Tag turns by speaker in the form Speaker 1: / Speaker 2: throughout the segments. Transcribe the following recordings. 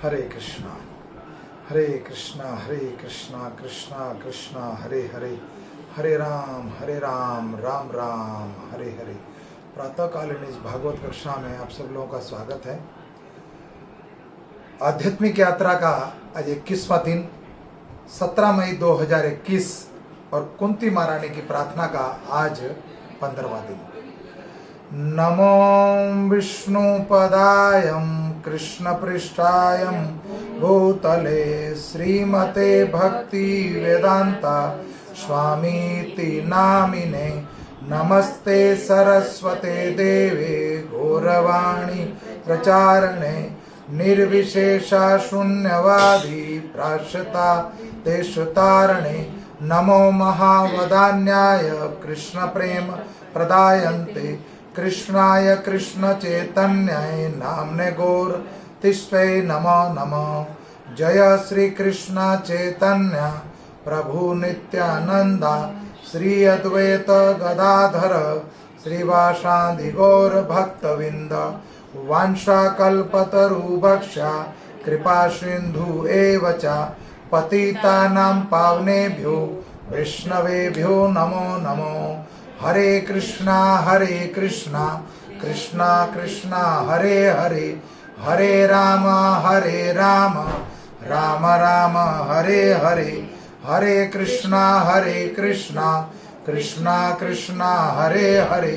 Speaker 1: हरे कृष्णा हरे कृष्णा कृष्णा कृष्णा हरे हरे, हरे राम राम राम हरे हरे। प्रातःकालीन इस भागवत कक्षा में आप सब लोगों का स्वागत है। आध्यात्मिक यात्रा का आज 21वां दिन 17 मई 2021 और कुंती महारानी की प्रार्थना का आज 15वां दिन। नमो विष्णुपदायं कृष्णपृष्ठायं भूतले श्रीमते भक्ति वेदांता स्वामीति नामिने। नमस्ते सरस्वते देवे गौरवाणी प्रचारणे निर्विशेषा शून्यवादी प्राश्यता देशतारणे। नमो महावदान्याय कृष्ण प्रेम प्रदायन्ते कृष्णाय कृष्ण चैतन्याय नाम्ने गौर तिष्ठे नमो नमो। जय श्री कृष्ण चैतन्य प्रभु नित्यानंदा श्री अद्वैत गदाधर श्रीवासादि गौर भक्तविंद। वांछाकल्पतरुभक्षा कृपा सिंधु एव च पतितानां पावनेभ्यो वैष्णवेभ्यो नमो नमो। हरे कृष्णा कृष्णा कृष्णा हरे हरे, हरे राम राम राम हरे हरे। हरे कृष्णा कृष्णा कृष्णा हरे हरे,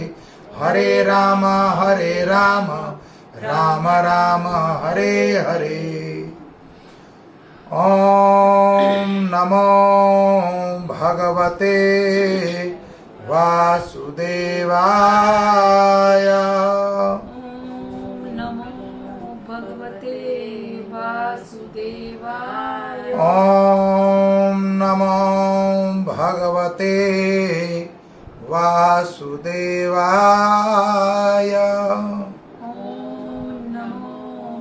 Speaker 1: हरे राम राम राम हरे हरे। ओम नमो भगवते वासुदेवाय।
Speaker 2: नमो भगवते वासुदेवाय।
Speaker 1: ओम नमो भगवते वासुदेवाय।
Speaker 2: ओम नमो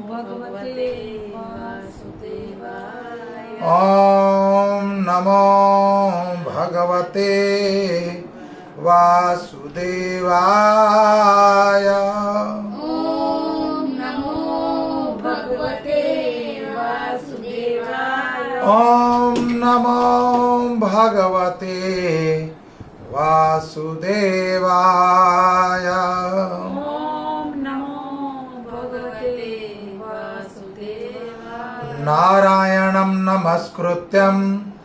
Speaker 2: भगवते वासुदेवाय।
Speaker 1: ओम नमो भगवते वासुदेवाय।
Speaker 2: ओम नमो भगवते वासुदेवाय।
Speaker 1: ओम नमो भगवते वासुदेवाय।
Speaker 2: ओम नमो भगवते वासुदेवाय।
Speaker 1: नारायणं नमस्कृत्यं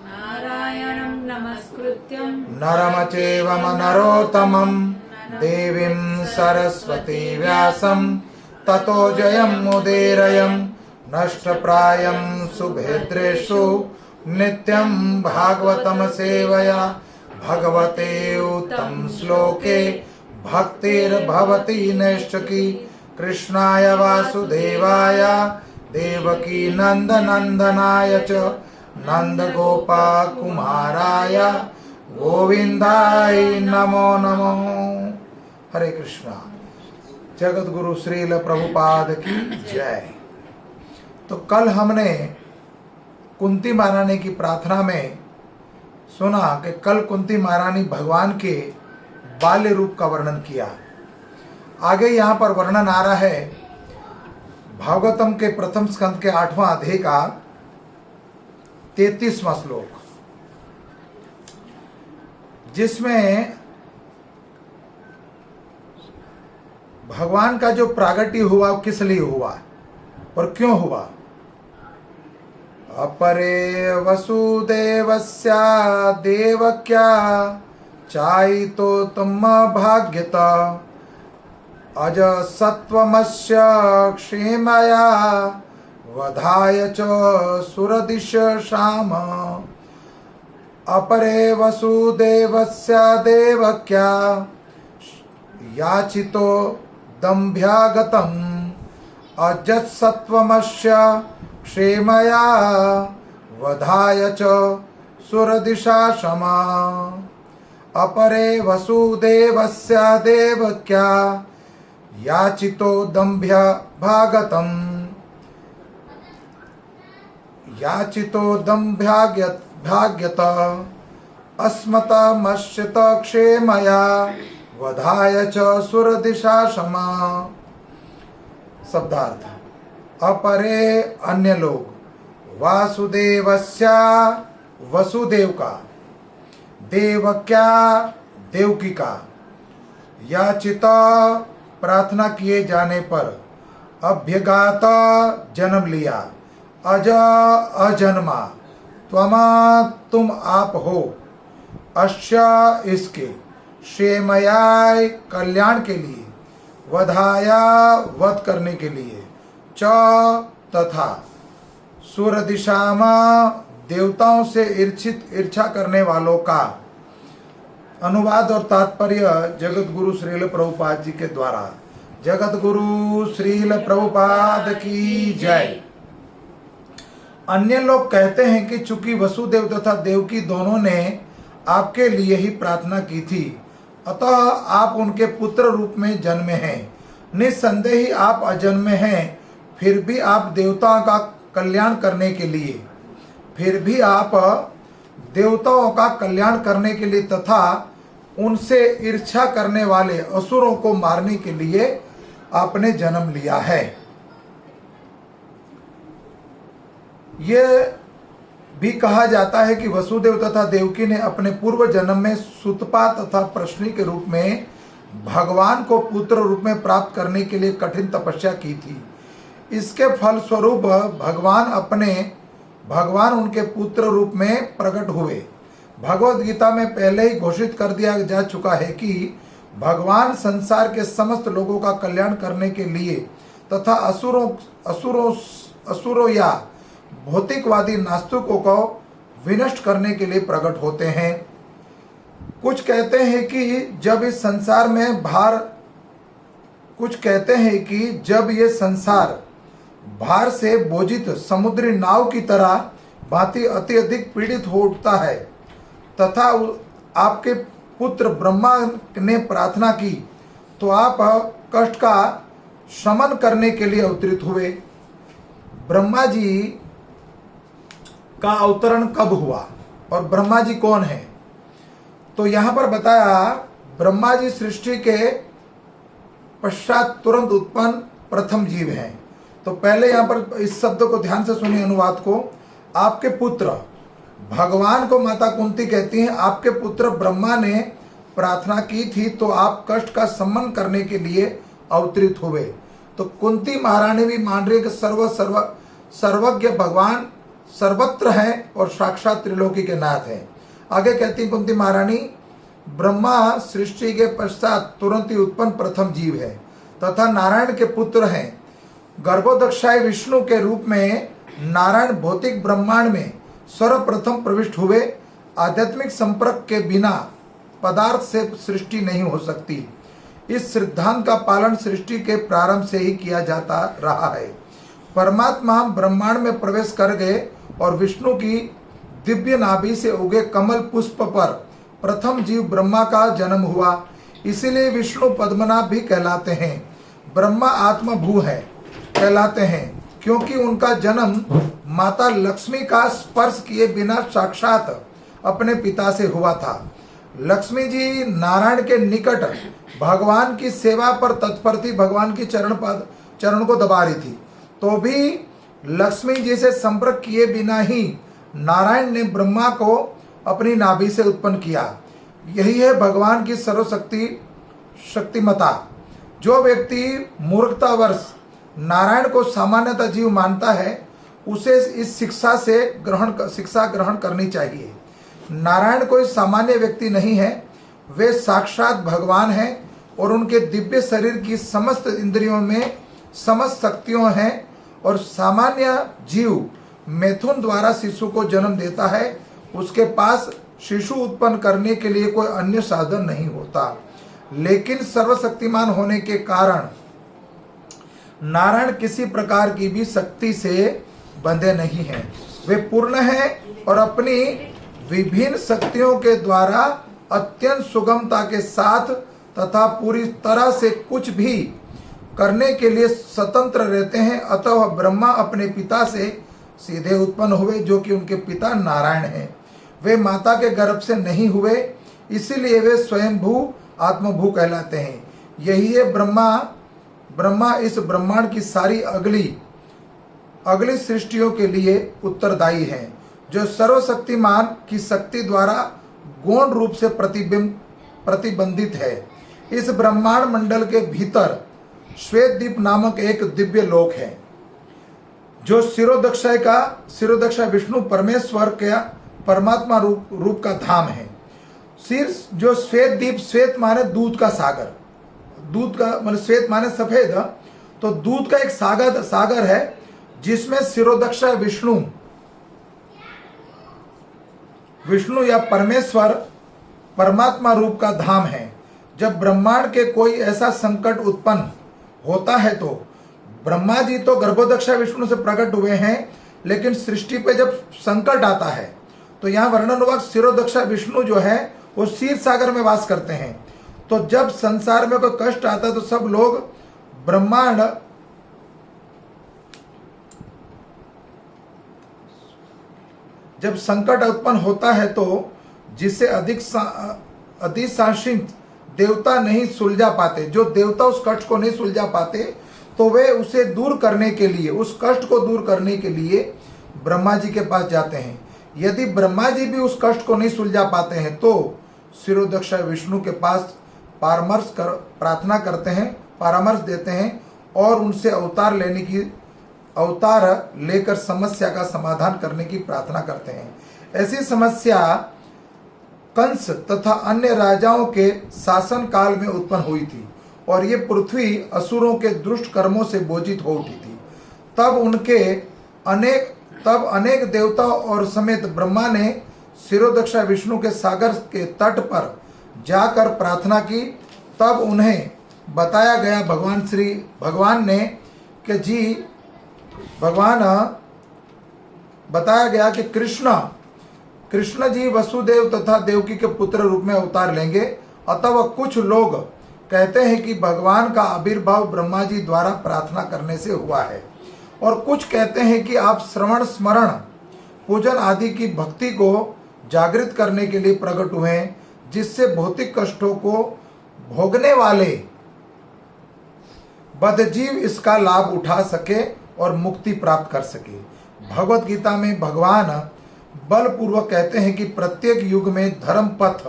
Speaker 2: नारायणं नमस्कृत्यं
Speaker 1: नरं चैव नरोत्तमं देवीं सरस्वती व्यासं ततो जयमुदीरयं। नष्टप्रायं सुभद्रेषु नित्यं भागवतं सेवया भगवते उत्तम श्लोके भक्तिर्भवति नैष्ठकी। कृष्णाय वासुदेवाय देवकी नंदनंदनाय च नंदगोपाकुमाराय गोविंदाय नमो नमो। हरे कृष्णा। जगत गुरु श्रील प्रभुपाद की जय। तो कल हमने कुंती महारानी की प्रार्थना में सुना कि कल कुंती महारानी भगवान के बाल्य रूप का वर्णन किया। आगे यहाँ पर वर्णन आ रहा है भागवतम के प्रथम स्कंद के 8वां अध्याय का 33वां श्लोक, जिसमें भगवान का जो प्रागट्य हुआ किस लिए हुआ और क्यों हुआ। अपरे वसुदेवस्य देवक्या चायितो तुम भाग्यत अज सत्वमस्य क्षेमया वधाय च सुरदिश शाम। अपरे वसुदेवस्य देवक्या याचितो दम्भ्यागतम् अजत्सत्वमस्य क्षेमया वधाय च सुरदिशा क्षमा। अपरे वसुदेवस्य देवक्या याचितो दम्भ्यागतम् याचितो दम्भ्यागत अस्मतमश्चित क्षेमया वधाय च सुरदिशा क्षमा। शब्दार्थ। अपरे अन्य लोग। वासुदेवस्य वसुदेव का, देवक्या देवकी का, याचित प्रार्थना किए जाने पर, अभ्यगात जन्म लिया, अज अजन्मा, त्वमा तुम आप हो, अश्य इसके, क्षेमयाय कल्याण के लिए, वधाया वध करने के लिए, च तथा, सूर्य दिशा में देवताओं से ईर्षा करने वालों का। अनुवाद और तात्पर्य जगत गुरु श्रील प्रभुपाद जी के द्वारा। जगत गुरु श्रील प्रभुपाद की जय। अन्य लोग कहते हैं कि चूंकि वसुदेव तथा देवकी दोनों ने आपके लिए ही प्रार्थना की थी, अतः आप उनके पुत्र रूप में जन्मे हैं। निस्संदेह ही आप अजन्मे हैं, फिर भी आप देवताओं का कल्याण करने के लिए, तथा उनसे ईर्ष्या करने वाले असुरों को मारने के लिए आपने जन्म लिया है। यह भी कहा जाता है कि वसुदेव तथा देवकी ने अपने पूर्व जन्म में सुतपा तथा प्रश्नी के रूप में भगवान को पुत्र रूप में प्राप्त करने के लिए कठिन तपस्या की थी। इसके फलस्वरूप भगवान उनके पुत्र रूप में प्रकट हुए। भगवत गीता में पहले ही घोषित कर दिया जा चुका है कि भगवान संसार के समस्त लोगों का कल्याण करने के लिए तथा असुरों या भौतिकवादी नास्तिकों को विनष्ट करने के लिए प्रकट होते हैं। कुछ कहते हैं कि जब ये संसार भार से बोझित समुद्री नाव की तरह भांति अत्यधिक पीड़ित हो उठता है, तथा आपके पुत्र ब्रह्मा ने प्रार्थना की, तो आप कष्ट का शमन करने के लिए अवतरित हुए। ब्रह्मा जी का अवतरण कब हुआ और ब्रह्मा जी कौन है? तो यहां पर बताया, ब्रह्मा जी सृष्टि के पश्चात तुरंत उत्पन्न प्रथम जीव हैं। तो पहले यहां पर इस शब्द को ध्यान से सुनिए, अनुवाद को। आपके पुत्र, भगवान को माता कुंती कहती हैं, आपके पुत्र ब्रह्मा ने प्रार्थना की थी तो आप कष्ट का शमन करने के लिए अवतरित हुए। तो कुंती महारानी भी मान रही है कि सर्वज्ञ भगवान सर्वत्र है और साक्षात त्रिलोकी के नाथ हैं। आगे कहती है कुंती महारानी, ब्रह्मा सृष्टि के पश्चात तुरंत ही उत्पन्न प्रथम जीव है तथा नारायण के पुत्र हैं। गर्भोदक्षाय विष्णु के रूप में नारायण भौतिक ब्रह्मांड में सर्वप्रथम प्रविष्ट हुए। आध्यात्मिक संपर्क के बिना पदार्थ से सृष्टि नहीं हो सकती। इस सिद्धांत का पालन सृष्टि के प्रारंभ से ही किया जाता रहा है। परमात्मा ब्रह्मांड में प्रवेश कर गए और विष्णु की दिव्य नाभि से उगे कमल पुष्प पर प्रथम जीव ब्रह्मा का जन्म हुआ। इसीलिए विष्णु पद्मनाभ भी कहलाते हैं। ब्रह्मा आत्मभू है कहलाते हैं क्योंकि उनका जन्म माता लक्ष्मी का स्पर्श किए बिना साक्षात अपने पिता से हुआ था। लक्ष्मी जी नारायण के निकट भगवान की सेवा पर तत्पर थी, भगवान की चरण को दबा रही थी, तो भी लक्ष्मी जी से संपर्क किए बिना ही नारायण ने ब्रह्मा को अपनी नाभि से उत्पन्न किया। यही है भगवान की शक्तिमता। जो व्यक्ति मूर्खतावश नारायण को सामान्यतः जीव मानता है, उसे इस शिक्षा ग्रहण करनी चाहिए। नारायण कोई सामान्य व्यक्ति नहीं है, वे साक्षात भगवान हैं और उनके दिव्य शरीर की समस्त इंद्रियों में समस्त शक्तियों हैं। और सामान्य जीव मैथुन द्वारा शिशु को जन्म देता है, उसके पास शिशु उत्पन्न करने के लिए कोई अन्य साधन नहीं होता। लेकिन सर्वशक्तिमान होने के कारण नारायण किसी प्रकार की भी शक्ति से बंधे नहीं हैं। वे पूर्ण हैं और अपनी विभिन्न शक्तियों के द्वारा अत्यंत सुगमता के साथ तथा पूरी तरह से कुछ भी करने के लिए स्वतंत्र रहते हैं। अतः वह ब्रह्मा अपने पिता से सीधे उत्पन्न हुए, जो कि उनके पिता नारायण हैं। वे माता के गर्भ से नहीं हुए, इसीलिए वे स्वयंभू आत्मभू कहलाते हैं। यही है ब्रह्मा इस ब्रह्मांड की सारी अगली अगली सृष्टियों के लिए उत्तरदायी हैं, जो सर्वशक्तिमान की शक्ति द्वारा गौण रूप से प्रतिबंधित है। इस ब्रह्मांड मंडल के भीतर श्वेतद्वीप नामक एक दिव्य लोक है, जो शिरोदक्षय विष्णु परमेश्वर के परमात्मा रूप का धाम है। शीर्ष जो श्वेतद्वीप, श्वेत माने दूध का सागर, दूध का मतलब श्वेत माने सफेद, तो दूध का एक सागर है जिसमें शिरोदक्षय विष्णु या परमेश्वर परमात्मा रूप का धाम है। जब ब्रह्मांड के कोई ऐसा संकट उत्पन्न होता है तो ब्रह्मा जी तो गर्भोदक्षय विष्णु से प्रकट हुए हैं, लेकिन सृष्टि पे जब संकट आता है तो यहाँ वर्णन हुआ शिरोदक्षय विष्णु जो है वो क्षीर सागर में वास करते हैं। तो जब संसार में कोई कष्ट आता है तो सब लोग ब्रह्मांड जब संकट उत्पन्न होता है तो जिसे अधिशासित देवता नहीं सुलझा पाते, जो देवता उस कष्ट को नहीं सुलझा पाते, तो वे उसे दूर करने के लिए, उस कष्ट को दूर करने के लिए ब्रह्मा जी के पास जाते हैं। यदि ब्रह्मा जी भी उस कष्ट को नहीं सुलझा पाते हैं तो शिरोदक्षय विष्णु के पास प्रार्थना करते हैं, परामर्श देते हैं और उनसे अवतार लेकर समस्या का समाधान करने की प्रार्थना करते हैं। ऐसी समस्या कंस तथा अन्य राजाओं के शासन काल में उत्पन्न हुई थी और ये पृथ्वी असुरों के दुष्ट कर्मों से बोझित हो उठी थी। तब अनेक देवताओं और समेत ब्रह्मा ने शिरोदक्षय विष्णु के सागर के तट पर जाकर प्रार्थना की। तब उन्हें बताया गया बताया गया कि कृष्ण जी वसुदेव तथा देवकी के पुत्र रूप में अवतार लेंगे। अतः कुछ लोग कहते हैं कि भगवान का आविर्भाव ब्रह्मा जी द्वारा प्रार्थना करने से हुआ है और कुछ कहते हैं कि आप श्रवण स्मरण पूजन आदि की भक्ति को जागृत करने के लिए प्रकट हुए हैं, जिससे भौतिक कष्टों को भोगने वाले बद्धजीव इसका लाभ उठा सके और मुक्ति प्राप्त कर सके। भगवत गीता में भगवान बलपूर्वक कहते हैं कि प्रत्येक युग में धर्म पथ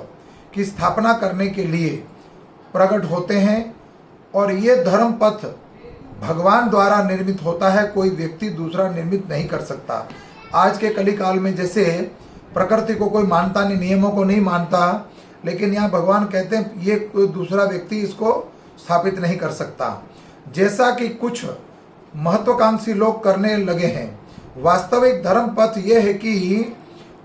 Speaker 1: की स्थापना करने के लिए प्रकट होते हैं और ये धर्म पथ भगवान द्वारा निर्मित होता है, कोई व्यक्ति दूसरा निर्मित नहीं कर सकता। आज के कली काल में जैसे प्रकृति को कोई मानता नहीं, नियमों को नहीं मानता, लेकिन यहाँ भगवान कहते हैं ये कोई दूसरा व्यक्ति इसको स्थापित नहीं कर सकता। जैसा कि कुछ महत्वाकांक्षी लोग करने लगे हैं। वास्तविक धर्म पथ यह है कि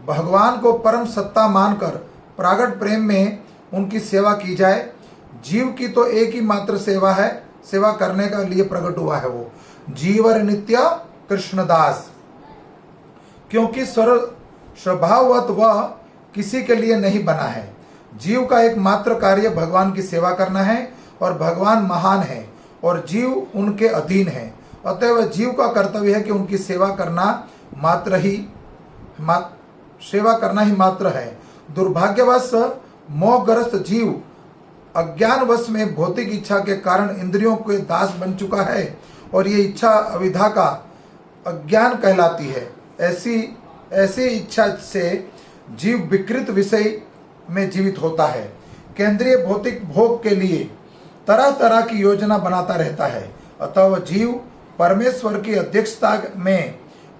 Speaker 1: भगवान को परम सत्ता मानकर प्रागट प्रेम में उनकी सेवा की जाए। जीव की तो एक ही मात्र सेवा है, सेवा करने का लिए प्रकट हुआ है वो जीवर नित्य कृष्णदास, क्योंकि स्वभाववत वह किसी के लिए नहीं बना है। जीव का एकमात्र कार्य भगवान की सेवा करना है और भगवान महान है और जीव उनके अधीन है। अतएव जीव का कर्तव्य है कि उनकी सेवा करना ही मात्र है। दुर्भाग्यवश मोहग्रस्त जीव अज्ञानवश में भौतिक इच्छा के कारण इंद्रियों के दास बन चुका है और ये इच्छा अविद्या का अज्ञान कहलाती है। ऐसी इच्छा से जीव विकृत विषय में जीवित होता है। केंद्रीय भौतिक भोग के लिए तरह तरह की योजना बनाता रहता है। अतः वह जीव परमेश्वर की अध्यक्षता में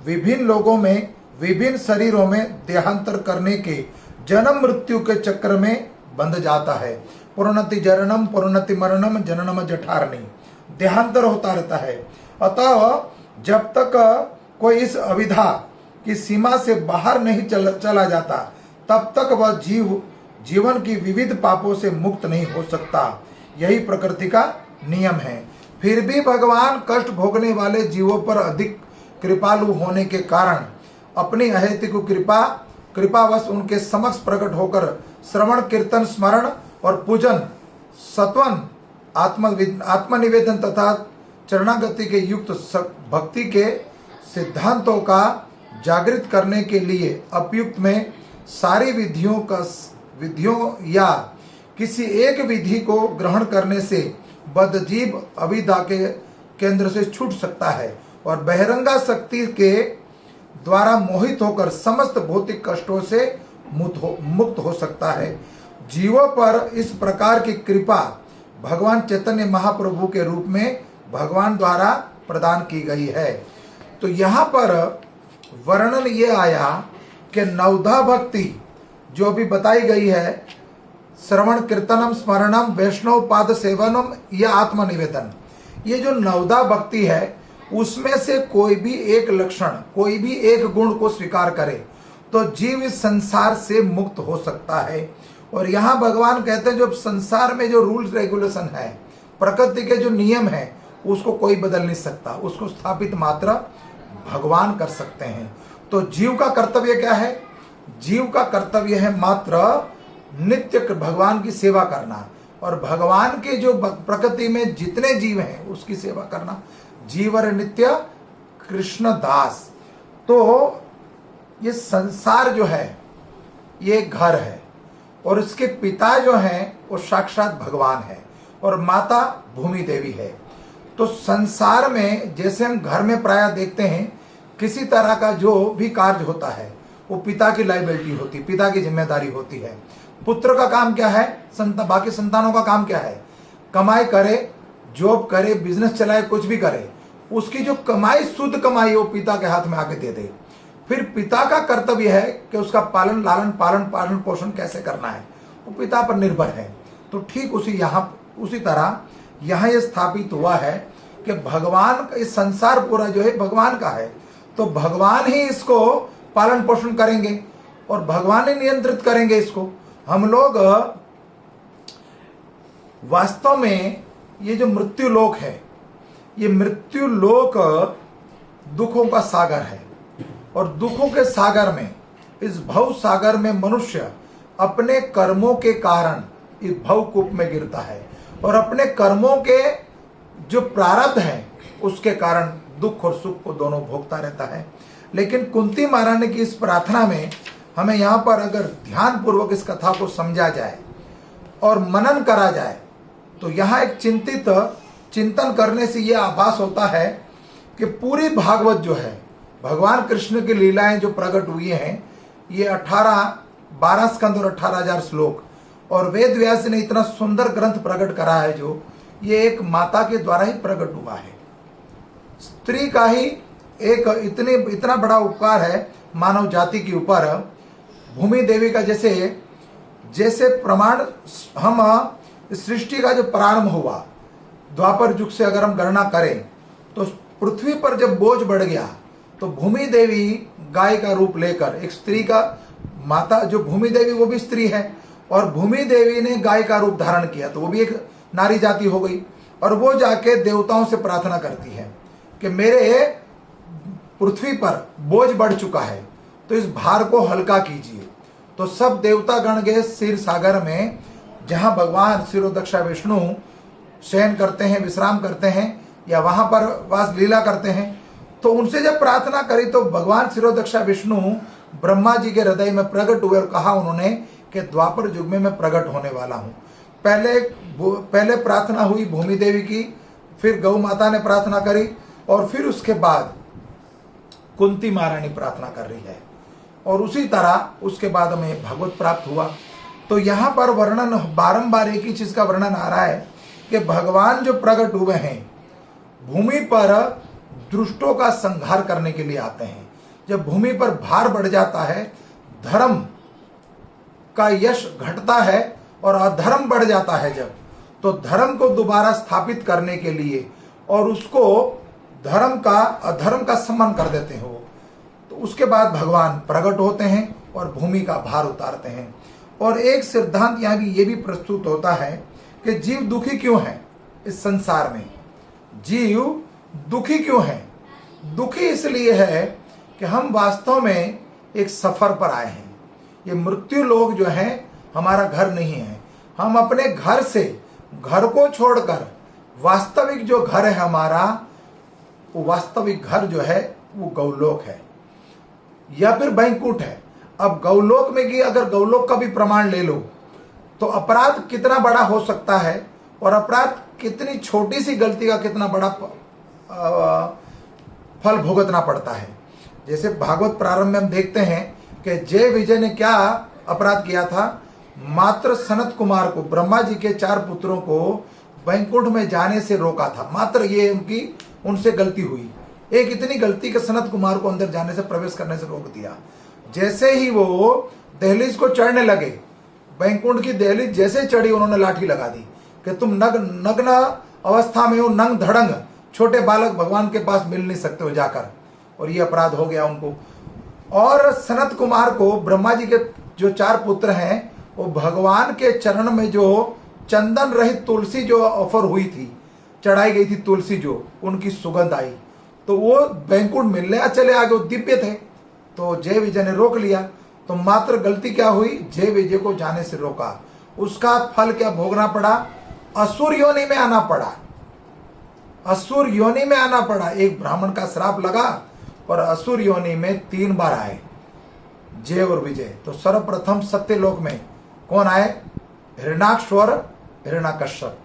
Speaker 1: विभिन्न लोगों में, विभिन्न शरीरों में देहांतर करने के जन्म मृत्यु के चक्र में बंध जाता है। पुनति जरणम पुनति मरणम जननम जठारणी, देहांतर होता रहता है। अतः जब तक कोई इस अविद्या की सीमा से बाहर नहीं चला जाता, तब तक वह जीवन की विविध पापों से मुक्त नहीं हो सकता। यही प्रकृति का नियम है। फिर भी भगवान कष्ट भोगने वाले जीवों पर अधिक कृपालु होने के कारण अपनी अहेतुक कृपावश उनके समक्ष प्रकट होकर श्रवण कीर्तन स्मरण और पूजन सत्वन आत्मनिवेदन तथा चरणागति के युक्त भक्ति के सिद्धांतों का जागृत करने के लिए उपयुक्त में सारी विधियों या किसी एक विधि को ग्रहण करने से बद्धजीव अविद्या के केंद्र से छूट सकता है और बहिरंगा शक्ति के द्वारा मोहित होकर समस्त भौतिक कष्टों से मुक्त हो सकता है। जीवों पर इस प्रकार की कृपा भगवान चैतन्य महाप्रभु के रूप में भगवान द्वारा प्रदान की गई है। तो यहाँ पर वर्णन ये आया कि नवधा भक्ति जो भी बताई गई है, श्रवण कीर्तनम स्मरणम वैष्णव पाद सेवनम या आत्मनिवेदन, ये जो नवधा भक्ति है उसमें से कोई भी एक लक्षण, कोई भी एक गुण को स्वीकार करे तो जीव इस संसार से मुक्त हो सकता है। और यहाँ भगवान कहते हैं जो संसार में जो रूल्स रेगुलेशन है, प्रकृति के जो नियम है, उसको कोई बदल नहीं सकता, उसको स्थापित मात्र भगवान कर सकते हैं। तो जीव का कर्तव्य क्या है? जीव का कर्तव्य है मात्र नित्य भगवान की सेवा करना और भगवान के जो प्रकृति में जितने जीव हैं उसकी सेवा करना। जीवर नित्य कृष्ण दास। तो ये संसार जो है ये घर है और इसके पिता जो हैं वो साक्षात भगवान है और माता भूमि देवी है। तो संसार में जैसे हम घर में प्रायः देखते हैं, किसी तरह का जो भी कार्य होता है वो पिता की लाइबिलिटी होती है, पिता की जिम्मेदारी होती है। पुत्र का काम क्या है? बाकी संतानों का काम क्या है? कमाई करे, जॉब करे, बिजनेस चलाए, कुछ भी करे, उसकी जो कमाई, शुद्ध कमाई, वो पिता के हाथ में आके दे दे। फिर पिता का कर्तव्य है कि उसका पालन लालन पालन पोषण कैसे करना है, वो पिता पर निर्भर है। तो ठीक उसी तरह यहाँ ये स्थापित हुआ है कि भगवान, इस संसार पूरा जो है भगवान का है, तो भगवान ही इसको पालन पोषण करेंगे और भगवान ही नियंत्रित करेंगे इसको। हम लोग वास्तव में ये जो मृत्यु लोक है, ये मृत्यु लोक दुखों का सागर है और दुखों के सागर में, इस भव सागर में मनुष्य अपने कर्मों के कारण इस भवकूप में गिरता है और अपने कर्मों के जो प्रारब्ध है उसके कारण दुख और सुख को दोनों भोगता रहता है। लेकिन कुंती महारानी की इस प्रार्थना में हमें यहाँ पर अगर ध्यान पूर्वक इस कथा को समझा जाए और मनन करा जाए तो यहाँ एक चिंतन करने से यह आभास होता है कि पूरी भागवत जो है, भगवान कृष्ण की लीलाएं जो प्रकट हुई हैं, ये 12 स्कंद और 18,000 श्लोक, और वेद व्यास ने इतना सुंदर ग्रंथ प्रकट करा है जो ये एक माता के द्वारा ही प्रकट हुआ है। स्त्री का ही एक इतना बड़ा उपकार है मानव जाति के ऊपर। भूमि देवी का जैसे प्रमाण, हम सृष्टि का जो प्रारंभ हुआ द्वापर युग से अगर हम गणना करें तो पृथ्वी पर जब बोझ बढ़ गया तो भूमि देवी गाय का रूप लेकर, एक स्त्री का माता जो भूमि देवी वो भी स्त्री है, और भूमि देवी ने गाय का रूप धारण किया तो वो भी एक नारी जाति हो गई। और वो जाके देवताओं से प्रार्थना करती है कि मेरे पृथ्वी पर बोझ बढ़ चुका है तो इस भार को हल्का कीजिए। तो सब देवता गण गए क्षीर सागर में, जहां भगवान क्षीरोदक्षा विष्णु शयन करते हैं, विश्राम करते हैं या वहां पर वास लीला करते हैं। तो उनसे जब प्रार्थना करी तो भगवान क्षीरोदक्षा विष्णु ब्रह्मा जी के हृदय में प्रकट हुए और कहा उन्होंने कि द्वापर युग में मैं प्रकट होने वाला हूं। पहले प्रार्थना हुई भूमि देवी की, फिर गौ माता ने प्रार्थना करी और फिर उसके बाद कुंती महारानी प्रार्थना कर रही है और उसी तरह उसके बाद हमें भगवत प्राप्त हुआ। तो यहाँ पर वर्णन बारंबार एक ही चीज का वर्णन आ रहा है कि भगवान जो प्रकट हुए हैं भूमि पर दुष्टों का संहार करने के लिए आते हैं। जब भूमि पर भार बढ़ जाता है, धर्म का यश घटता है और अधर्म बढ़ जाता है जब, तो धर्म को दोबारा स्थापित करने के लिए और उसको अधर्म का सम्मान कर देते हो, तो उसके बाद भगवान प्रकट होते हैं और भूमि का भार उतारते हैं। और एक सिद्धांत यहाँ भी ये भी प्रस्तुत होता है कि जीव दुखी क्यों है इस संसार में। जीव दुखी क्यों है? दुखी इसलिए है कि हम वास्तव में एक सफर पर आए हैं। ये मृत्यु लोक जो है हमारा घर नहीं है। हम अपने घर को छोड़कर वास्तविक जो घर है हमारा, वो वास्तविक घर जो है वो गौलोक है या फिर बैंकुट है। अब गौलोक में कि अगर गौलोक का भी प्रमाण ले लो तो अपराध कितना बड़ा हो सकता है और अपराध कितनी छोटी सी गलती का कितना बड़ा फल भुगतना पड़ता है। जैसे भागवत प्रारंभ में हम देखते हैं कि जय विजय ने क्या अपराध किया था, मात्र सनत कुमार को, ब्रह्मा जी के 4 पुत्रों को वैकुंठ में जाने से रोका था। मात्र ये उनसे गलती हुई, एक इतनी गलती कि सनत कुमार को अंदर जाने से, प्रवेश करने से रोक दिया। जैसे ही वो दहलीज को चढ़ने लगे, वैकुंठ की दहलीज जैसे चढ़ी, उन्होंने लाठी लगा दी कि तुम नग्न अवस्था में हो, नंग धड़ंग छोटे बालक भगवान के पास मिल नहीं सकते हो जाकर। और ये अपराध हो गया उनको। और सनत कुमार को ब्रह्मा जी के जो 4 पुत्र हैं, वो भगवान के चरण में जो चंदन रहित तुलसी जो ऑफर हुई थी, चढ़ाई गई थी तुलसी, जो उनकी सुगंध आई, तो वो वैकुंठ मिलने चले आगे, वो दिव्य थे। तो जय विजय ने रोक लिया। तो मात्र गलती क्या हुई, जय विजय को जाने से रोका। उसका फल क्या भोगना पड़ा, असुर योनि में आना पड़ा। असुर योनि में आना पड़ा। एक ब्राह्मण का श्राप लगा और असुर योनि में 3 बार आए जय और विजय। तो सर्वप्रथम सत्यलोक में कौन आए, हिरण्याक्ष और हिरण्याकश्यप।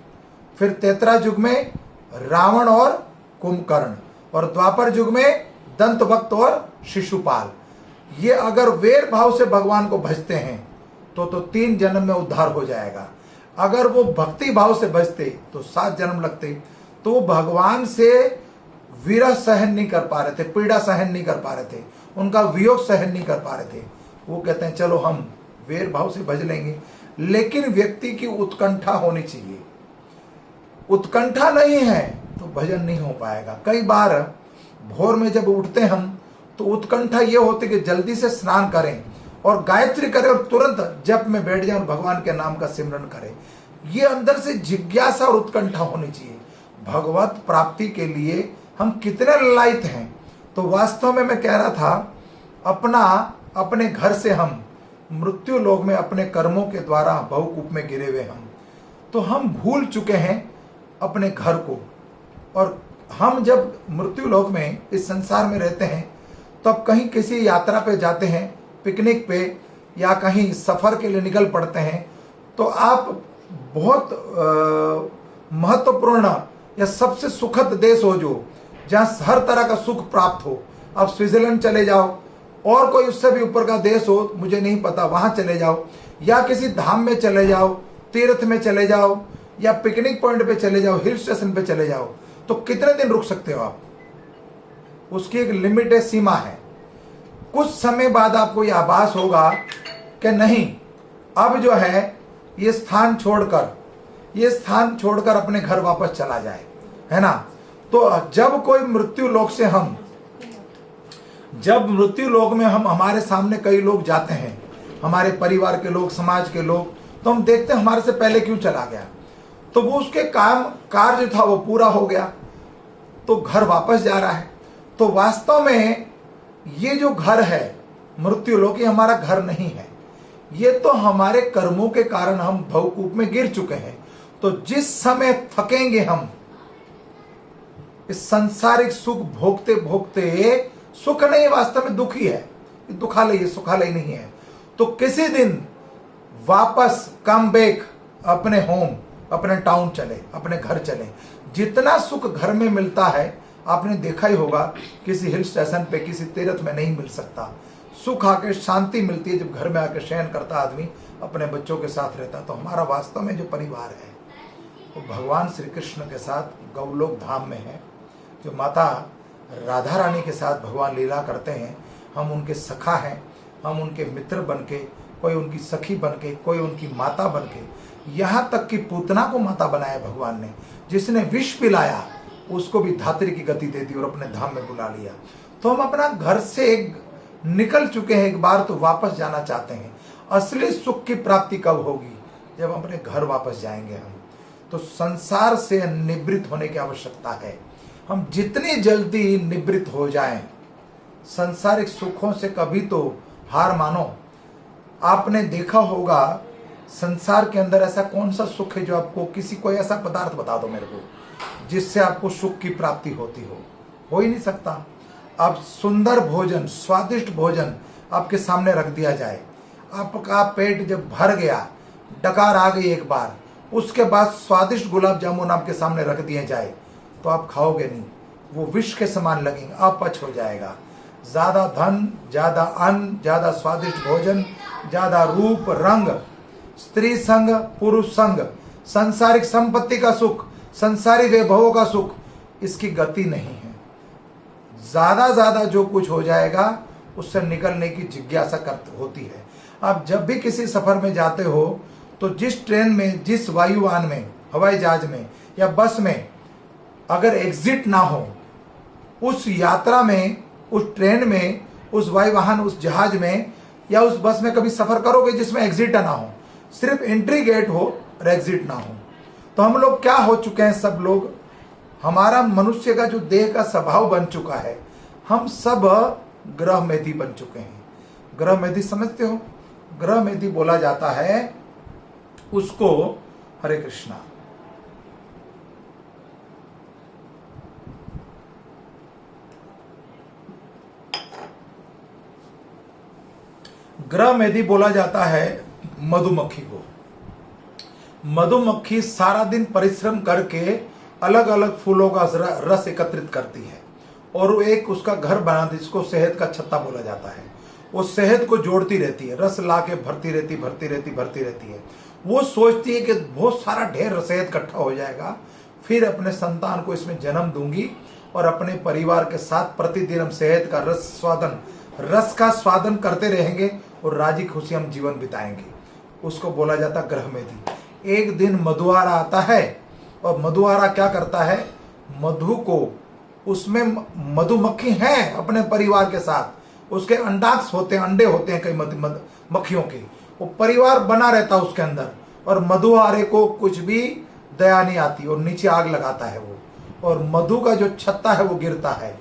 Speaker 1: फिर तेतरा युग में रावण और कुंभकर्ण, और द्वापर युग में दंतवक्त और शिशुपाल। ये अगर वेर भाव से भगवान को भजते हैं तो 3 जन्म में उद्धार हो जाएगा। अगर वो भक्ति भाव से भजते तो 7 जन्म लगते। तो वो भगवान से विरह सहन नहीं कर पा रहे थे, पीड़ा सहन नहीं कर पा रहे थे, उनका वियोग सहन नहीं कर पा रहे थे। वो कहते हैं चलो हम वेर भाव से भज लेंगे, लेकिन व्यक्ति की उत्कंठा होनी चाहिए। उत्कंठा नहीं है तो भजन नहीं हो पाएगा। कई बार भोर में जब उठते हम तो उत्कंठा ये होती कि जल्दी से स्नान करें और गायत्री करें और तुरंत जप में बैठ जाएं और भगवान के नाम का सिमरन करें। ये अंदर से जिज्ञासा और उत्कंठा होनी चाहिए। भगवत प्राप्ति के लिए हम कितने ललायित हैं। तो वास्तव में मैं कह रहा था, अपने घर से हम मृत्यु लोक में अपने कर्मों के द्वारा भवकूप में गिरे हुए तो हम भूल चुके हैं अपने घर को। और हम जब मृत्यु लोक में इस संसार में रहते हैं तो अब कहीं किसी यात्रा पे जाते हैं, पिकनिक पे या कहीं सफर के लिए निकल पड़ते हैं, तो आप बहुत महत्वपूर्ण या सबसे सुखद देश हो जो जहाँ हर तरह का सुख प्राप्त हो। आप स्विट्जरलैंड चले जाओ और कोई उससे भी ऊपर का देश हो, मुझे नहीं पता, वहाँ चले जाओ, या किसी धाम में चले जाओ, तीर्थ में चले जाओ, या पिकनिक पॉइंट पे चले जाओ, हिल स्टेशन पे चले जाओ, तो कितने दिन रुक सकते हो आप? उसकी एक लिमिट है, सीमा है। कुछ समय बाद आपको यह आभास होगा कि नहीं, अब जो है ये स्थान छोड़कर अपने घर वापस चला जाए, है ना। तो जब मृत्यु लोक में हमारे सामने कई लोग जाते हैं, हमारे परिवार के लोग, समाज के लोग, तो हम देखते हैं हमारे से पहले क्यों चला गया। तो वो उसके कार्य था वो पूरा हो गया, तो घर वापस जा रहा है। तो वास्तव में ये जो घर है मृत्यु लोक, ये हमारा घर नहीं है। ये तो हमारे कर्मों के कारण हम भवकूप में गिर चुके हैं। तो जिस समय थकेंगे हम इस सांसारिक सुख भोगते भोगते, सुख नहीं वास्तव में दुख ही है, दुखालय, सुखालय नहीं है। तो किसी दिन वापस कम बैक अपने होम, अपने टाउन चले, अपने घर चले। जितना सुख घर में मिलता है आपने देखा ही होगा, किसी हिल स्टेशन पे, किसी तीर्थ में नहीं मिल सकता। सुख आके शांति मिलती है जब घर में आके शयन करता आदमी, अपने बच्चों के साथ रहता। तो हमारा वास्तव में जो परिवार है वो भगवान श्री कृष्ण के साथ गौलोक धाम में है। जो माता राधा रानी के साथ भगवान लीला करते हैं, हम उनके सखा हैं, हम उनके मित्र बन के, कोई उनकी सखी बन के, कोई उनकी माता बन के, यहाँ तक कि पूतना को माता बनाया भगवान ने। जिसने विष पिलाया उसको भी धात्री की गति दे दी और अपने धाम में बुला लिया। तो हम अपना घर से निकल चुके हैं एक बार, तो वापस जाना चाहते हैं। असली सुख की प्राप्ति कब होगी? जब अपने घर वापस जाएंगे हम। तो संसार से निवृत्त होने की आवश्यकता है। हम जितनी जल्दी निवृत्त हो जाएं, संसारिक सुखों से कभी तो हार मानो। आपने देखा होगा संसार के अंदर ऐसा कौन सा सुख है जो आपको, किसी कोई ऐसा पदार्थ बता दो मेरे को जिससे आपको सुख की प्राप्ति होती हो ही नहीं सकता। अब सुंदर भोजन, स्वादिष्ट भोजन आपके सामने रख दिया जाए, आपका पेट जब भर गया, डकार आ गई एक बार, उसके बाद स्वादिष्ट गुलाब जामुन आपके सामने रख दिए जाए तो आप खाओगे नहीं। वो विष के समान लगेंगे, अपच हो जाएगा। ज्यादा धन, ज्यादा अन्न, ज्यादा स्वादिष्ट भोजन, ज्यादा रूप रंग, स्त्री संग, पुरुष संग, संसारिक संपत्ति का सुख, संसारी वैभवों का सुख, इसकी गति नहीं है। ज्यादा जो कुछ हो जाएगा उससे निकलने की जिज्ञासा होती है। आप जब भी किसी सफर में जाते हो तो जिस ट्रेन में, जिस वायुयान में, हवाई जहाज में या बस में अगर एग्जिट ना हो, उस यात्रा में, उस ट्रेन में, उस वायुवाहन, उस जहाज में या उस बस में कभी सफर करोगे जिसमें एग्जिट ना हो, सिर्फ एंट्री गेट हो और एग्जिट ना हो। तो हम लोग क्या हो चुके हैं, सब लोग, हमारा मनुष्य का जो देह का स्वभाव बन चुका है, हम सब ग्रह मेधी बन चुके हैं। ग्रह मेधी समझते हो? ग्रह मेधी बोला जाता है उसको। हरे कृष्णा। ग्रह मेधी बोला जाता है मधुमक्खी को। मधुमक्खी सारा दिन परिश्रम करके अलग अलग फूलों का रस एकत्रित करती है और वो एक उसका घर बनाती है, जिसको शहद का छत्ता बोला जाता है। वो शहद को जोड़ती रहती है, रस ला के भरती रहती है। वो सोचती है कि बहुत सारा ढेर शहद इकट्ठा हो जाएगा, फिर अपने संतान को इसमें जन्म दूंगी और अपने परिवार के साथ प्रतिदिन हम शहद का रस का स्वादन करते रहेंगे और राजी खुशी हम जीवन बिताएंगे। उसको बोला जाता ग्रह मेधी। एक दिन मधुआरा आता है और मधुआरा क्या करता है, मधु को, उसमें मधुमक्खी हैं अपने परिवार के साथ, उसके अंडाक्ष होते हैं, अंडे होते हैं कई मक्खियों के, वो परिवार बना रहता है उसके अंदर, और मधुआरे को कुछ भी दया नहीं आती और नीचे आग लगाता है वो, और मधु का जो छत्ता है वो गिरता है।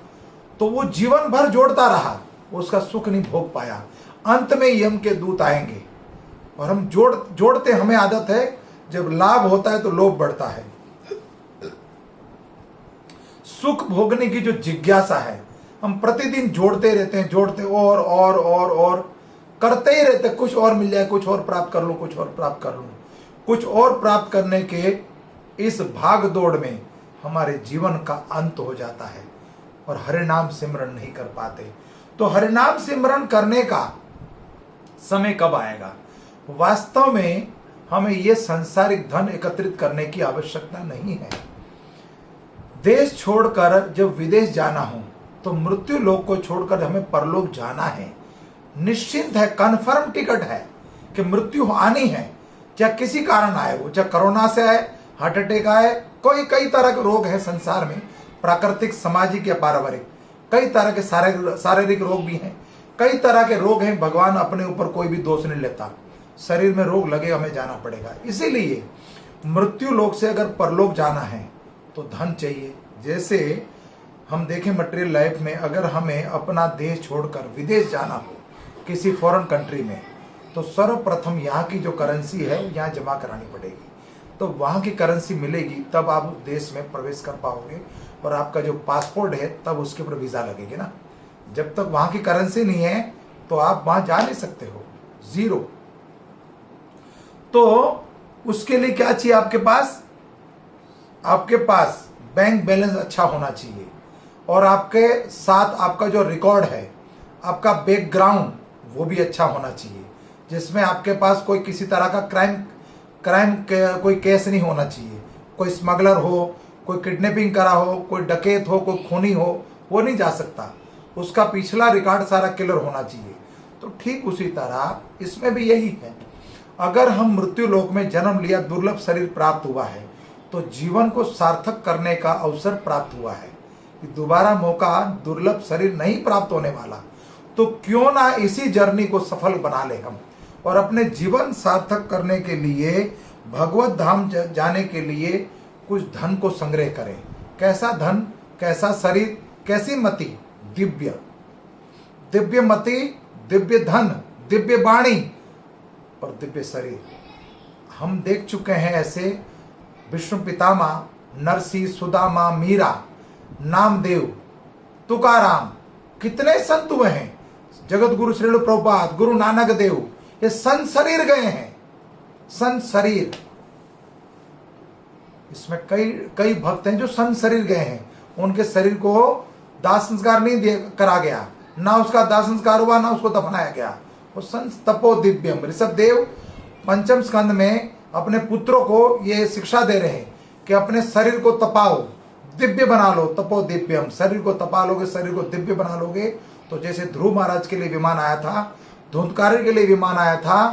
Speaker 1: तो वो जीवन भर जोड़ता रहा, उसका सुख नहीं भोग पाया। अंत में यम के दूत आएंगे और हम जोड़ते, हमें आदत है जब लाभ होता है तो लोभ बढ़ता है। सुख भोगने की जो जिज्ञासा है, हम प्रतिदिन जोड़ते रहते हैं, जोड़ते और करते ही रहते, कुछ और मिल जाए, कुछ और प्राप्त कर लूं, कुछ और प्राप्त कर लूं। कुछ और प्राप्त करने के इस भाग दौड़ में हमारे जीवन का अंत हो जाता है और हरिनाम सिमरन नहीं कर पाते। तो हरिनाम सिमरन करने का समय कब आएगा? वास्तव में हमें यह सांसारिक धन एकत्रित करने की आवश्यकता नहीं है। देश छोड़कर जब विदेश जाना हो तो मृत्यु लोक को छोड़कर हमें परलोक जाना है। निश्चिंत है, कन्फर्म टिकट है कि मृत्यु आनी है, चाहे किसी कारण आए, वो चाहे कोरोना से आए, हार्ट अटैक आए, कई तरह के रोग हैं संसार में, प्राकृतिक, सामाजिक या पारिवारिक, कई तरह के शारीरिक रोग भी हैं, कई तरह के रोग हैं। भगवान अपने ऊपर कोई भी दोष नहीं लेता, शरीर में रोग लगे हमें जाना पड़ेगा। इसीलिए मृत्यु लोक से अगर परलोक जाना है तो धन चाहिए। जैसे हम देखें मटेरियल लाइफ में, अगर हमें अपना देश छोड़कर विदेश जाना हो किसी फॉरेन कंट्री में, तो सर्वप्रथम यहाँ की जो करेंसी है यहाँ जमा करानी पड़ेगी। तो वहाँ की करेंसी मिलेगी तब आप देश में प्रवेश कर पाओगे, और आपका जो पासपोर्ट है तब उसके ऊपर वीज़ा लगेगी ना। जब तक वहाँ की करेंसी नहीं है तो आप वहाँ जा नहीं सकते हो, जीरो। तो उसके लिए क्या चाहिए आपके पास? आपके पास बैंक बैलेंस अच्छा होना चाहिए, और आपके साथ आपका जो रिकॉर्ड है, आपका बैकग्राउंड वो भी अच्छा होना चाहिए, जिसमें आपके पास कोई किसी तरह का क्राइम कोई केस नहीं होना चाहिए। कोई स्मगलर हो, कोई किडनैपिंग करा हो, कोई डकैत हो, कोई खूनी हो, वो नहीं जा सकता। उसका पिछला रिकॉर्ड सारा क्लियर होना चाहिए। तो ठीक उसी तरह इसमें भी यही है। अगर हम मृत्यु लोक में जन्म लिया, दुर्लभ शरीर प्राप्त हुआ है, तो जीवन को सार्थक करने का अवसर प्राप्त हुआ है। दोबारा मौका, दुर्लभ शरीर नहीं प्राप्त होने वाला, तो क्यों ना इसी जर्नी को सफल बना ले हम, और अपने जीवन सार्थक करने के लिए, भगवत धाम जाने के लिए कुछ धन को संग्रह करें। कैसा धन, कैसा शरीर, कैसी मति? दिव्य मति, दिव्य धन, दिव्य वाणी और दिव्य शरीर। हम देख चुके हैं ऐसे विष्णु पितामह, नरसिंह, सुदामा, मीरा, नामदेव, तुकाराम, कितने संत हुए हैं। जगत गुरु श्रील प्रभुपाद, गुरु नानक देव, ये संत शरीर गए हैं, संत शरीर। इसमें कई भक्त हैं जो संत शरीर गए हैं, उनके शरीर को दाह संस्कार नहीं करा गया, ना उसका दाह संस्कार हुआ, ना उसको दफनाया गया। वो संत तपो दिव्यम, ऋषभ देव पंचम स्कंद में अपने पुत्रों को ये शिक्षा दे रहे हैं कि अपने शरीर को तपाओ, दिव्य बना लो। तपो दिव्यम, शरीर को तपा लोगे, शरीर को दिव्य बना लोगे तो जैसे ध्रुव महाराज के लिए विमान आया था, धुंधकारी के लिए विमान आया था,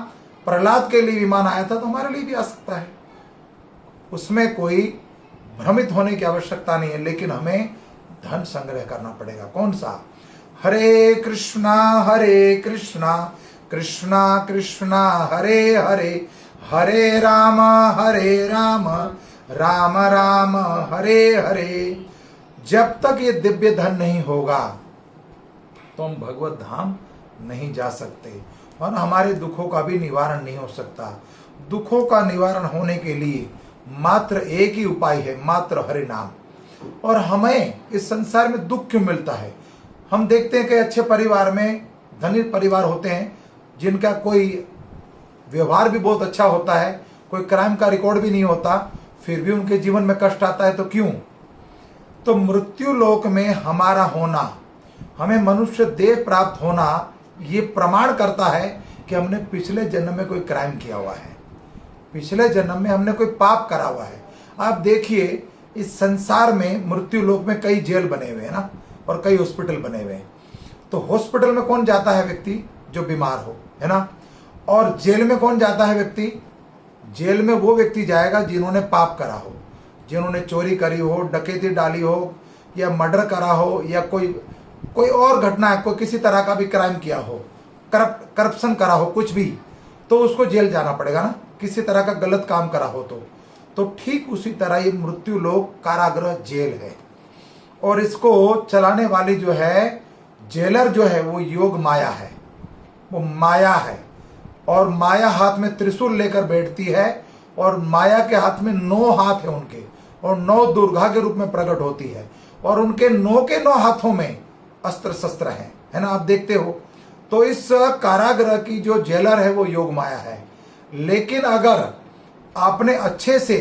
Speaker 1: प्रहलाद के लिए विमान आया था, तो हमारे लिए भी आ सकता है। उसमें कोई भ्रमित होने की आवश्यकता नहीं है, लेकिन हमें धन संग्रह करना पड़ेगा। कौन सा? हरे कृष्णा कृष्णा कृष्णा हरे हरे, हरे राम राम राम हरे हरे। जब तक ये दिव्य धन नहीं होगा तो हम भगवत धाम नहीं जा सकते और हमारे दुखों का भी निवारण नहीं हो सकता। दुखों का निवारण होने के लिए मात्र एक ही उपाय है, मात्र हरि नाम। और हमें इस संसार में दुख क्यों मिलता है? हम देखते हैं कि अच्छे परिवार में, धनी परिवार होते हैं जिनका कोई व्यवहार भी बहुत अच्छा होता है, कोई क्राइम का रिकॉर्ड भी नहीं होता, फिर भी उनके जीवन में कष्ट आता है। तो क्यों? तो मृत्यु लोक में हमारा होना, हमें मनुष्य देह प्राप्त होना, ये प्रमाण करता है कि हमने पिछले जन्म में कोई क्राइम किया हुआ है, पिछले जन्म में हमने कोई पाप करा हुआ है। आप देखिए इस संसार में मृत्यु लोक में कई जेल बने हुए हैं ना, और कई हॉस्पिटल बने हुए हैं। तो हॉस्पिटल में कौन जाता है? व्यक्ति जो बीमार हो, है ना। और जेल में कौन जाता है? व्यक्ति, जेल में वो व्यक्ति जाएगा जिन्होंने पाप करा हो, जिन्होंने चोरी करी हो, डकैती डाली हो, या मर्डर करा हो, या कोई और घटना है, कोई किसी तरह का भी क्राइम किया हो, करप्शन करा हो, कुछ भी, तो उसको जेल जाना पड़ेगा ना, किसी तरह का गलत काम करा हो तो ठीक उसी तरह ये मृत्यु लोक कारागृह जेल है। और इसको चलाने वाली जो है, जेलर जो है, वो योग माया है, वो माया है। और माया हाथ में त्रिशूल लेकर बैठती है, और माया के हाथ में 9 हाथ है उनके, और 9 दुर्गा के रूप में प्रकट होती है, और उनके 9 के 9 हाथों में अस्त्र शस्त्र हैं, है ना, आप देखते हो। तो इस कारागृह की जो जेलर है वो योग माया है। लेकिन अगर आपने अच्छे से,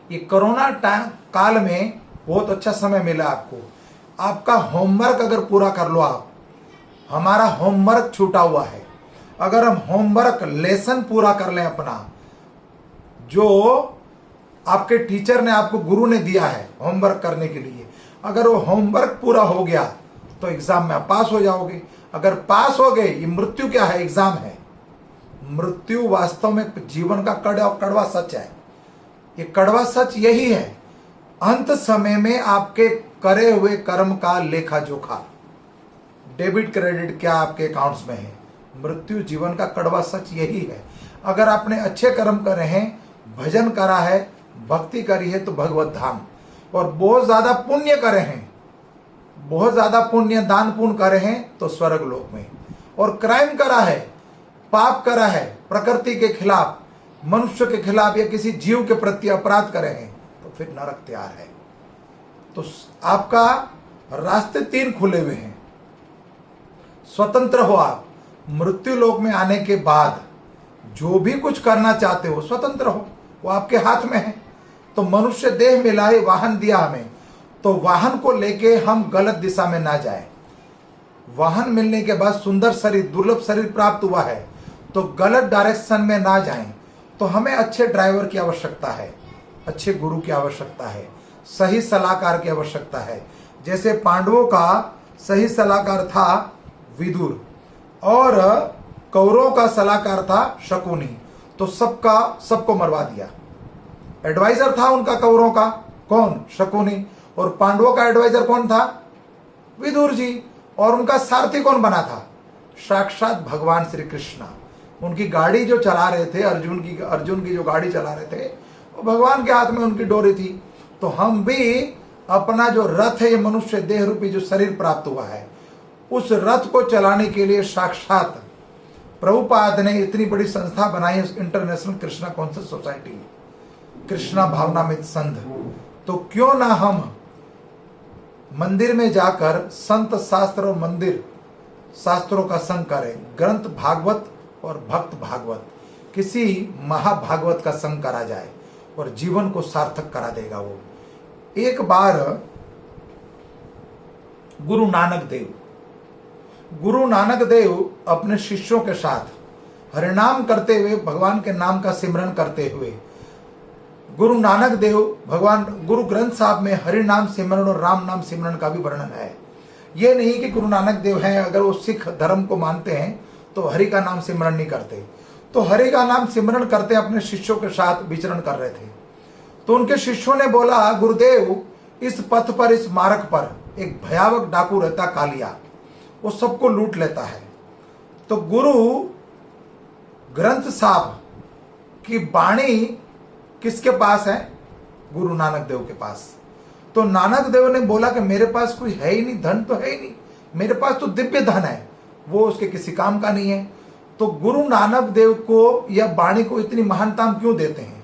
Speaker 1: ये कोरोना काल में बहुत अच्छा समय मिला आपको, आपका होमवर्क अगर पूरा कर लो आप, हमारा होमवर्क छूटा हुआ है, अगर हम होमवर्क लेसन पूरा कर लें अपना, जो आपके टीचर ने, आपको गुरु ने दिया है होमवर्क करने के लिए, अगर वो होमवर्क पूरा हो गया तो एग्जाम में आप पास हो जाओगे। अगर पास हो गए, ये मृत्यु क्या है? एग्जाम है। मृत्यु वास्तव में जीवन का कड़वा सच है। ये कड़वा सच यही है, अंत समय में आपके करे हुए कर्म का लेखा जोखा, डेबिट क्रेडिट क्या आपके अकाउंट्स में है। मृत्यु जीवन का कड़वा सच यही है। अगर आपने अच्छे कर्म करे हैं, भजन करा है, भक्ति करी है, तो भगवत धाम, और बहुत ज्यादा पुण्य करे हैं, बहुत ज्यादा पुण्य दान पुण्य करे हैं, तो स्वर्ग लोक में। और क्राइम करा है, पाप करा है, प्रकृति के खिलाफ, मनुष्य के खिलाफ, या किसी जीव के प्रति अपराध करे हैं, तो फिर नरक तैयार है। तो आपका रास्ते 3 खुले हुए हैं, स्वतंत्र हो आप। मृत्यु लोक में आने के बाद जो भी कुछ करना चाहते हो स्वतंत्र हो, वो आपके हाथ में है। तो मनुष्य देह मिलाए, वाहन दिया हमें, तो वाहन को लेके हम गलत दिशा में ना जाए। वाहन मिलने के बाद सुंदर शरीर, दुर्लभ शरीर प्राप्त हुआ है, तो गलत डायरेक्शन में ना जाएं। तो हमें अच्छे ड्राइवर की आवश्यकता है, अच्छे गुरु की आवश्यकता है, सही सलाहकार की आवश्यकता है। जैसे पांडवों का सही सलाहकार था विदुर, और कौरवों का सलाहकार था शकुनी, तो सबको मरवा दिया। एडवाइजर था उनका कौरवों का कौन? शकुनी। और पांडवों का एडवाइजर कौन था? विदुर जी। और उनका सारथी कौन बना था? साक्षात भगवान श्री कृष्ण। उनकी गाड़ी जो चला रहे थे, अर्जुन की जो गाड़ी चला रहे थे, वो भगवान के हाथ में उनकी डोरी थी। तो हम भी अपना जो रथ है, ये मनुष्य देह रूपी जो शरीर प्राप्त हुआ है, उस रथ को चलाने के लिए साक्षात प्रभुपाद ने इतनी बड़ी संस्था बनाई, international Krishna conscious society, Krishna Bhavanamrit Sangh. तो क्यों ना हम मंदिर में जाकर संत शास्त्र और मंदिर शास्त्रों का संग करें, ग्रंथ भागवत और भक्त भागवत, किसी महाभागवत का संग करा जाए और जीवन को सार्थक करा देगा वो। एक बार गुरु नानक देव अपने शिष्यों के साथ हरिनाम करते हुए, भगवान के नाम का सिमरन करते हुए, गुरु नानक देव भगवान गुरु ग्रंथ साहब में हरि नाम सिमरन और राम नाम सिमरन का भी वर्णन है। ये नहीं कि गुरु नानक देव हैं, अगर वो सिख धर्म को मानते हैं तो हरि का नाम सिमरन नहीं करते। तो हरि का नाम सिमरन करते अपने शिष्यों के साथ विचरण कर रहे थे। तो उनके शिष्यों ने बोला, गुरुदेव इस पथ पर, इस मार्ग पर एक भयावक डाकू रहता कालिया, वो सबको लूट लेता है। तो गुरु ग्रंथ साहब की वाणी किसके पास है? गुरु नानक देव के पास। तो नानक देव ने बोला कि मेरे पास कोई है ही नहीं, धन तो है ही नहीं, मेरे पास तो दिव्य धन है, वो उसके किसी काम का नहीं है। तो गुरु नानक देव को या वाणी को इतनी महानता हम क्यों देते हैं?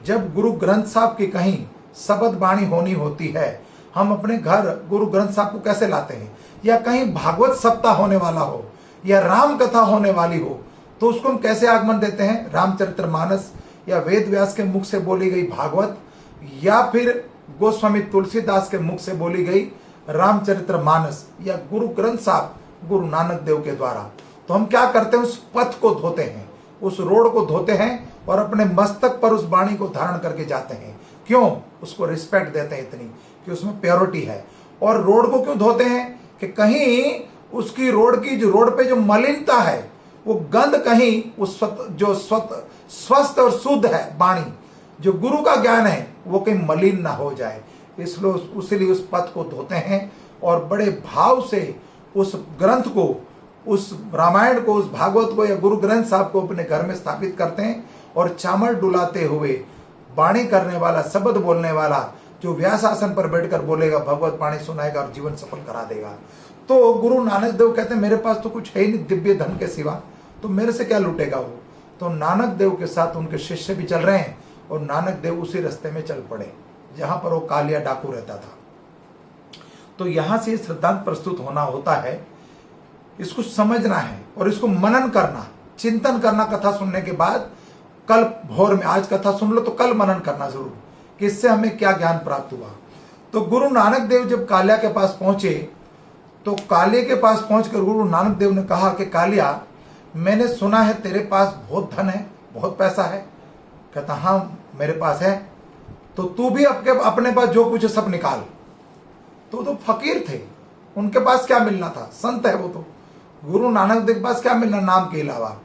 Speaker 1: जब गुरु ग्रंथ साहब की कहीं शब्द वाणी होनी होती है, हम अपने घर गुरु ग्रंथ साहब को कैसे लाते हैं? या कहीं भागवत सप्ताह होने वाला हो या राम कथा होने वाली हो, तो उसको हम कैसे आगमन देते हैं? रामचरितमानस या वेद व्यास के मुख से बोली गई भागवत, या फिर गोस्वामी तुलसीदास के मुख से बोली गई रामचरितमानस, या गुरु ग्रंथ साहब गुरु नानक देव के द्वारा। तो हम क्या करते हैं? उस पथ को धोते हैं, उस रोड को धोते हैं और अपने मस्तक पर उस वाणी को धारण करके जाते हैं। क्यों? उसको रिस्पेक्ट देते हैं इतनी कि उसमें प्योरिटी है। और रोड को क्यों धोते हैं? कि कहीं उसकी रोड पे जो मलिनता है, वो गंध कहीं उस जो स्वस्थ और शुद्ध है वाणी, जो गुरु का ज्ञान है, वो कहीं मलिन ना हो जाए, इसलिए उस पथ को धोते हैं और बड़े भाव से उस ग्रंथ को, उस रामायण को, उस भागवत को या गुरु ग्रंथ साहब को अपने घर में स्थापित करते हैं। और चामर डुलाते हुए वाणी करने वाला, शब्द बोलने वाला, जो व्यास आसन पर बैठकर बोलेगा, भगवत वाणी सुनाएगा और जीवन सफल करा देगा। तो गुरु नानक देव कहते हैं मेरे पास तो कुछ है ही नहीं दिव्य धन के सिवा, तो मेरे से क्या लूटेगा वो? तो नानक देव के साथ उनके शिष्य भी चल रहे हैं और नानक देव उसी रास्ते में चल पड़े जहां पर वो कालिया डाकू रहता था। तो यहां से सिद्धांत प्रस्तुत होना होता है, इसको समझना है और इसको मनन करना, चिंतन करना। कथा सुनने के बाद कल भोर में, आज कथा सुन लो तो कल मनन करना जरूर कि इससे हमें क्या ज्ञान प्राप्त हुआ। तो गुरु नानक देव जब कालिया के पास पहुंचे, तो कालिया के पास पहुंचकर गुरु नानक देव ने कहा कि कालिया, मैंने सुना है तेरे पास बहुत धन है, बहुत पैसा है। कहता हाँ मेरे पास है। तो तू भी अपने पास जो कुछ है सब निकाल। तो फकीर थे, उनके पास क्या मिलना था? संत है वो तो, गुरु नानक देव के पास क्या मिलना नाम के अलावा?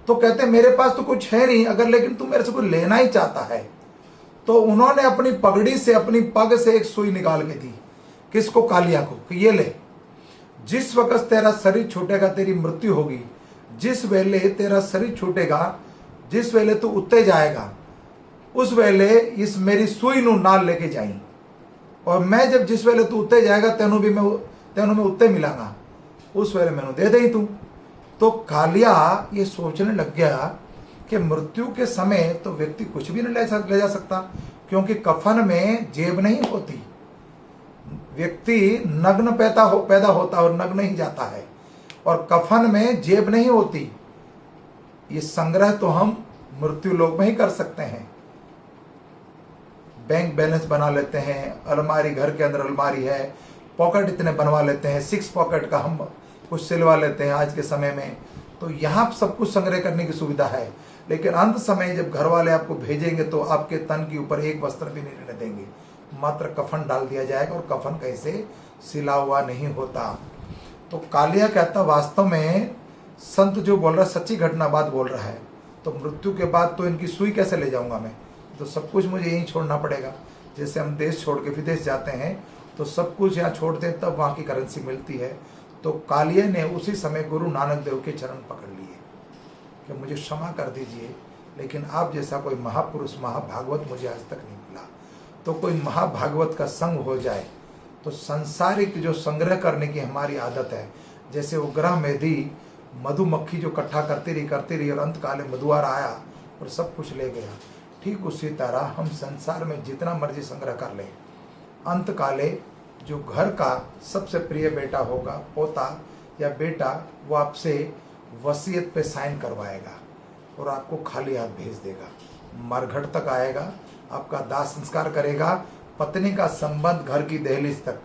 Speaker 1: तो कहते मेरे पास तो कुछ है नहीं, अगर लेकिन तू मेरे से कुछ लेना ही चाहता है। तो उन्होंने अपनी पगड़ी से, अपनी पग से एक सुई निकाल के दी। किसको? कालिया को, कि ये ले, जिस वक्त तेरा शरीर छूटेगा, तेरी मृत्यु होगी, जिस वेले तेरा शरीर छूटेगा, जिस वेले तू उत्ते जाएगा, उस वेले इस मेरी सुई नु नाल लेके जाई, और मैं जब जिस वेले तू उत्ते जाएगा तेनू में उत्ते मिलांगा, उस वेले मैनू दे दे तू। तो कालिया ये सोचने लग गया कि मृत्यु के समय तो व्यक्ति कुछ भी नहीं ले जा सकता, क्योंकि कफन में जेब नहीं होती। व्यक्ति नग्न पैदा होता और नग्न ही जाता है, और कफन में जेब नहीं होती। ये संग्रह तो हम मृत्यु लोक में ही कर सकते हैं। बैंक बैलेंस बना लेते हैं, अलमारी, घर के अंदर अलमारी है, पॉकेट इतने बनवा लेते हैं, 6 पॉकेट का हम कुछ सिलवा लेते हैं आज के समय में। तो यहाँ सब कुछ संग्रह करने की सुविधा है, लेकिन अंत समय जब घर वाले आपको भेजेंगे तो आपके तन के ऊपर एक वस्त्र भी नहीं रहने देंगे, मात्र कफन डाल दिया जाएगा, और कफन कैसे सिला हुआ नहीं होता। तो कालिया कहता वास्तव में संत जो बोल रहा है सच्ची घटना बात बोल रहा है। तो मृत्यु के बाद तो इनकी सुई कैसे ले जाऊंगा मैं? तो सब कुछ मुझे यहीं छोड़ना पड़ेगा। जैसे हम देश छोड़ के विदेश जाते हैं तो सब कुछ यहाँ छोड़ते हैं, तब वहाँ की करेंसी मिलती है। तो कालिया ने उसी समय गुरु नानक देव के चरण पकड़ लिए कि मुझे क्षमा कर दीजिए, लेकिन आप जैसा कोई महापुरुष, महाभागवत मुझे आज तक नहीं मिला। तो कोई महाभागवत का संग हो जाए तो संसारिक जो संग्रह करने की हमारी आदत है, जैसे वो ग्रह मेधी मधुमक्खी जो इकट्ठा करती रही और अंत काले मधुआर आया और सब कुछ ले गया, ठीक उसी तरह हम संसार में जितना मर्जी संग्रह कर लें, अंत काले जो घर का सबसे प्रिय बेटा होगा, पोता या बेटा, वो आपसे वसीयत पे साइन करवाएगा और आपको खाली हाथ भेज देगा। मरघट तक आएगा, आपका दाह संस्कार करेगा, पत्नी का संबंध घर की दहलीज तक,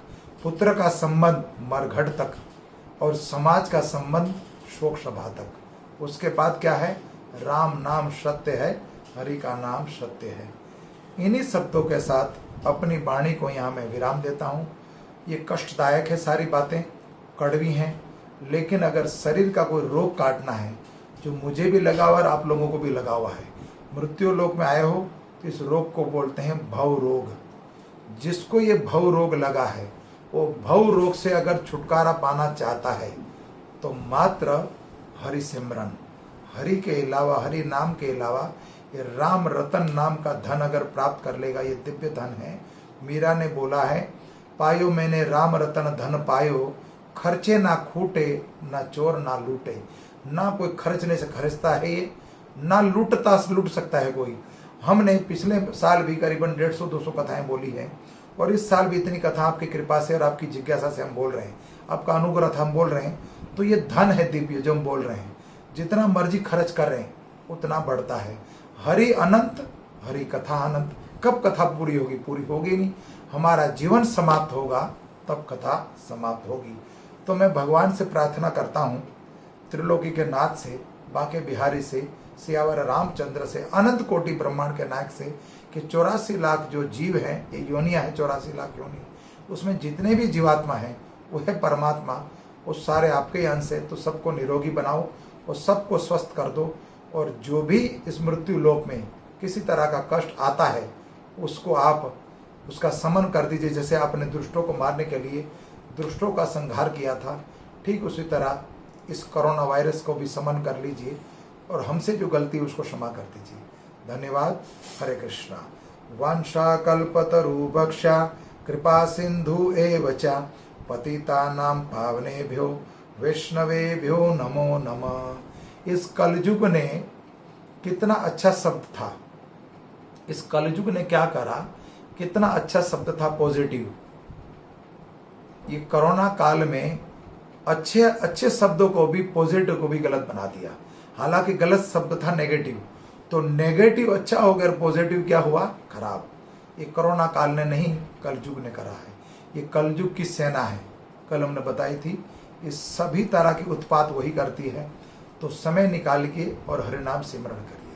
Speaker 1: पुत्र का संबंध मरघट तक, और समाज का संबंध शोक सभा तक। उसके बाद क्या है? राम नाम सत्य है, हरि का नाम सत्य है। इन्हीं शब्दों के साथ अपनी वाणी को यहाँ मैं विराम देता हूँ। ये कष्टदायक है, सारी बातें कड़वी हैं, लेकिन अगर शरीर का कोई रोग काटना है, जो मुझे भी लगा हुआ और आप लोगों को भी लगा हुआ है, मृत्यु लोक में आए हो, तो इस रोग को बोलते हैं भव रोग। जिसको ये भव रोग लगा है, वो भव रोग से अगर छुटकारा पाना चाहता है तो मात्र हरि सिमरन, हरि के अलावा, हरि नाम के अलावा ये राम रतन नाम का धन अगर प्राप्त कर लेगा, ये दिव्य धन है। मीरा ने बोला है, पायो मैंने राम रतन धन पायो, खर्चे ना खूटे, ना चोर ना लूटे। ना कोई खर्चने से खर्चता है ये, ना लूट सकता है कोई। हमने पिछले साल भी करीबन 150-200 कथाएं बोली हैं, और इस साल भी इतनी कथा आपकी कृपा से और आपकी जिज्ञासा से हम बोल रहे हैं, आपका अनुग्रह था हम बोल रहे हैं। तो ये धन है दिव्य जो हम बोल रहे हैं, जितना मर्जी खर्च कर रहे हैं उतना बढ़ता है। हरि अनंत, हरि कथा अनंत। कब कथा पूरी होगी? पूरी होगी नहीं, हमारा जीवन समाप्त होगा तब कथा समाप्त होगी। तो मैं भगवान से प्रार्थना करता हूँ, त्रिलोकी के नाथ से, बाके बिहारी से, सियावर रामचंद्र से, अनंत कोटि ब्रह्मांड के नायक से, कि 84 लाख जो जीव हैं, ये योनियाँ हैं, 84 लाख योनि, उसमें जितने भी जीवात्मा हैं वो है परमात्मा, वो सारे आपके अंश है। तो सबको निरोगी बनाओ और सबको स्वस्थ कर दो, और जो भी इस मृत्यु लोक में किसी तरह का कष्ट आता है उसको आप उसका समन कर दीजिए। जैसे आपने दुष्टों को मारने के लिए दुष्टों का संहार किया था, ठीक उसी तरह इस कोरोना वायरस को भी समन कर लीजिए, और हमसे जो गलती उसको क्षमा कर दीजिए। धन्यवाद। हरे कृष्णा। वांछा कल्पतरुभक्षा कृपा सिंधु एव च पतितानां पावनेभ्यो वैष्णवेभ्यो नमो नमः। इस कलयुग ने कितना अच्छा शब्द था, इस कलयुग ने क्या करा, कितना अच्छा शब्द था पॉजिटिव। ये कोरोना काल में अच्छे अच्छे शब्दों को भी, पॉजिटिव को भी गलत बना दिया। हालांकि गलत शब्द था नेगेटिव, तो नेगेटिव अच्छा हो गया, पॉजिटिव क्या हुआ? खराब। ये कोरोना काल ने नहीं, कलयुग ने करा है। ये कलयुग की सेना है, कल हमने बताई थी। इस सभी तरह की उत्पात वही करती है। तो समय निकाल के और हरिनाम सिमरण करिए।